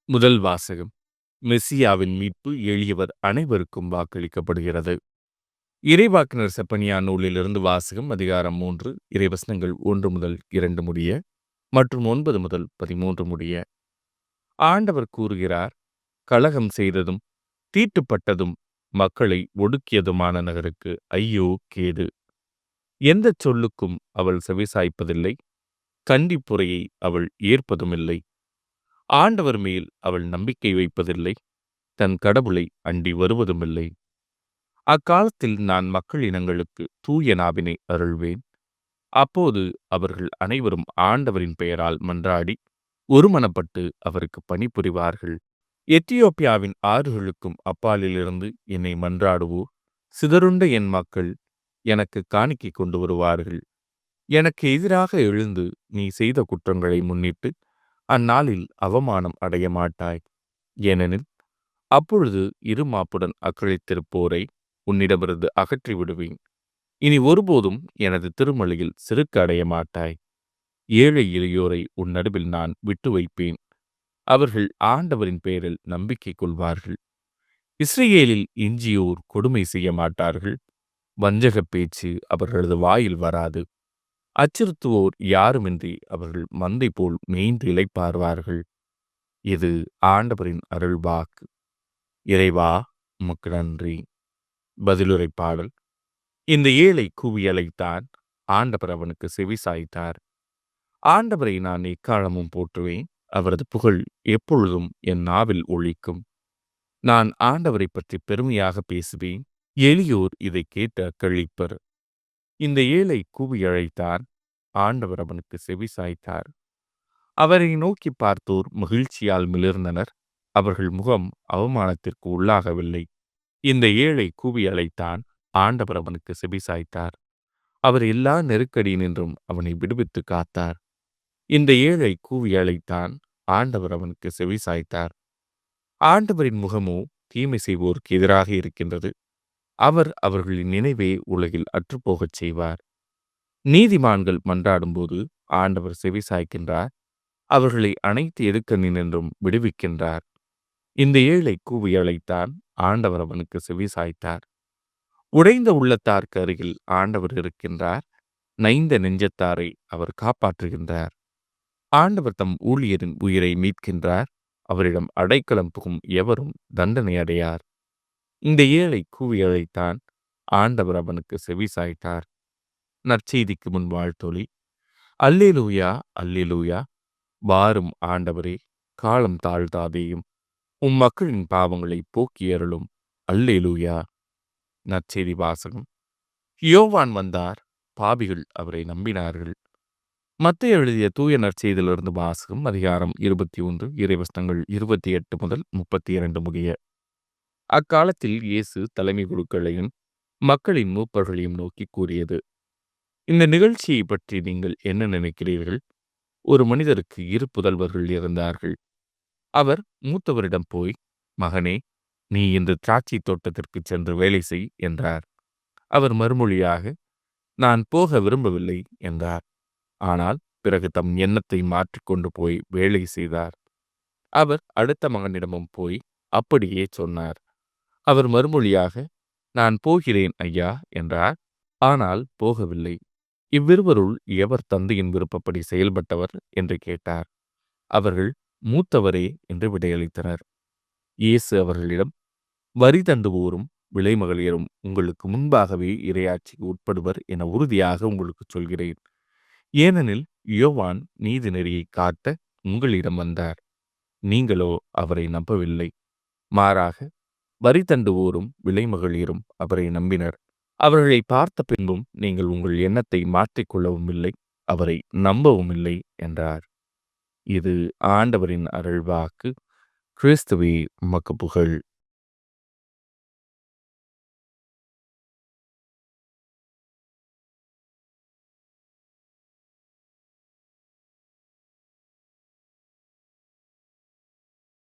முதல் வாசகம். மெசியாவின் மீட்பு எளியவர் அனைவருக்கும் வாக்களிக்கப்படுகிறது. இறைவாக்கினர் செப்பனியா நூலிலிருந்து வாசகம். அதிகாரம் 3, இறைவசனங்கள் 1 முதல் 2 முடிய மற்றும் 9 முதல் 13 முடிய. ஆண்டவர் கூறுகிறார், கலகம் செய்ததும் தீட்டுப்பட்டதும் மக்களை ஒடுக்கியதுமான நகருக்கு ஐயோ கேடு! எந்த சொல்லுக்கும் அவள் செவிசாய்ப்பதில்லை, கண்டிப்புரையை அவள் ஏற்பதுமில்லை. ஆண்டவர் மேல் அவள் நம்பிக்கை வைப்பதில்லை, தன் கடவுளை அண்டி வருவதுமில்லை. அக்காலத்தில் நான் மக்கள் இனங்களுக்கு தூய நாவினை அருள்வேன். அப்போது அவர்கள் அனைவரும் ஆண்டவரின் பெயரால் மன்றாடி ஒருமனப்பட்டு அவருக்கு பணிபுரிவார்கள். எத்தியோப்பியாவின் ஆறுகளுக்கும் அப்பாலிலிருந்து என்னை மன்றாடுவோர், சிதறுண்ட என் மக்கள் எனக்கு காணிக்கை கொண்டு வருவார்கள். எனக்கு எதிராக எழுந்து நீ செய்த குற்றங்களை முன்னிட்டு அந்நாளில் அவமானம் அடைய மாட்டாய். ஏனெனில் அப்பொழுது இருமாப்புடன் அக்களித்திருப்போரை உன்னிடமிருந்து அகற்றி விடுவேன். இனி ஒருபோதும் எனது திருமலையில் செருக்கு அடைய மாட்டாய். ஏழை எளியோரை உன் நடுவில் நான் விட்டு வைப்பேன். அவர்கள் ஆண்டவரின் பெயரில் நம்பிக்கை கொள்வார்கள். இஸ்ரேலில் எஞ்சியோர் கொடுமை செய்ய மாட்டார்கள். வஞ்சகப் பேச்சு அவர்களது வாயில் வராது. அச்சுறுத்துவோர் யாருமின்றி அவர்கள் மந்தை போல் மேய்ந்து இளைப்பார்வார்கள். இது ஆண்டவரின் அருள்வாக்கு. இறைவா, உமக்கு நன்றி. பதிலுரை பாடல். இந்த ஏழை கூவி அழைத்தான், ஆண்டவர் அவனுக்கு செவி சாய்த்தார். ஆண்டவரை நான் எக்காலமும் போற்றுவேன், அவரது புகழ் எப்பொழுதும் என் நாவில் ஒலிக்கும். நான் ஆண்டவரை பற்றி பெருமையாக பேசுவேன், எளியோர் இதை கேட்டு அக்களிப்பர். இந்த ஏழை கூவி அழைத்தான், ஆண்டவர் அவனுக்கு செவி சாய்த்தார். அவரை நோக்கி பார்த்தோர் மகிழ்ச்சியால் மிளிர்ந்தனர். அவர்கள் முகம் அவமானத்திற்கு உள்ளாகவில்லை. இந்த ஏழை கூவி அழைத்தான், ஆண்டவர் அவனுக்கு செவி சாய்த்தார். அவர் எல்லா நெருக்கடியினின்றும் அவனை விடுவித்து காத்தார். இந்த ஏழை கூவி அழைத்தான், ஆண்டவர் அவனுக்கு செவி சாய்த்தார். ஆண்டவரின் முகமோ தீமை செய்வோருக்கு எதிராக இருக்கின்றது. அவர் அவர்களின் நினைவே உலகில் அற்றுப்போகச் செய்வார். நீதிமான்கள் மன்றாடும்போது ஆண்டவர் செவி சாய்க்கின்றார். அவர்களை அனைத்து எதுக்கண்ணினின்றும் விடுவிக்கின்றார். இந்த ஏழை கூவி அழைத்தான், ஆண்டவர் அவனுக்கு செவி சாய்த்தார். உடைந்த உள்ளத்தார்க்கு அருகில் ஆண்டவர் இருக்கின்றார். நைந்த நெஞ்சத்தாரை அவர் காப்பாற்றுகின்றார். ஆண்டவர் தம் ஊழியரின் உயிரை மீட்கின்றார். அவரிடம் அடைக்கலம் புகும் எவரும் தண்டனை அடையார். இந்த ஏழை கூவி அழைத்தான், ஆண்டவர் அவனுக்கு செவி சாய்த்தார். நற்செய்திக்கு முன் வாழ்த்தொலி. அல்லேலூயா, அல்லேலூயா. வாரும் ஆண்டவரே, காலம் தாழ்த்தாதேயும். உம் மக்களின் பாவங்களை போக்கி அருளும். அல்லேலூயா. நற்செய்தி வாசகம். யோவான் வந்தார், பாவிகள் அவரை நம்பினார்கள். மத்தேயு எழுதிய தூய நற்செய்தியிலிருந்து வாசகம். அதிகாரம் 21, இறைவசனங்கள் 28 முதல் 32 முடிய. அக்காலத்தில் இயேசு தலைமை குருக்களையும் மக்களின் மூப்பர்களையும் நோக்கி கூறியது, இந்த நிகழ்ச்சியை பற்றி நீங்கள் என்ன நினைக்கிறீர்கள்? ஒரு மனிதருக்கு 2 புதல்வர்கள் இருந்தார்கள். அவர் மூத்தவரிடம் போய், மகனே, நீ இன்று திராட்சை தோட்டத்திற்கு சென்று வேலை செய் என்றார். அவர் மறுமொழியாக, நான் போக விரும்பவில்லை என்றார். ஆனால் பிறகு தம் எண்ணத்தை மாற்றிக்கொண்டு போய் வேலை செய்தார். அவர் அடுத்த மகனிடமும் போய் அப்படியே சொன்னார். அவர் மறுமொழியாக, நான் போகிறேன் ஐயா என்றார். ஆனால் போகவில்லை. இவ்விருவருள் எவர் தந்தையின் விருப்பப்படி செயல்பட்டவர் என்று கேட்டார். அவர்கள் மூத்தவரே என்று விடையளித்தனர். இயேசு அவர்களிடம், வரி தண்டுவோரும் விலைமகளிரும் உங்களுக்கு முன்பாகவே இறையாட்சிக்கு உட்படுவர் என உறுதியாக உங்களுக்கு சொல்கிறேன். ஏனெனில் யோவான் நீதி நெறியை காட்ட உங்களிடம் வந்தார். நீங்களோ அவரை நம்பவில்லை. மாறாக வரி தண்டுவோரும் விலைமகளிரும் அவரை நம்பினர். அவர்களை பார்த்த பின்பும் நீங்கள் உங்கள் எண்ணத்தை மாற்றிக்கொள்ளவும் இல்லை, அவரை நம்பவும் இல்லை என்றார். இது ஆண்டவரின் அருள்வாக்கு. கிறிஸ்துவே, உமக்கு புகழ்.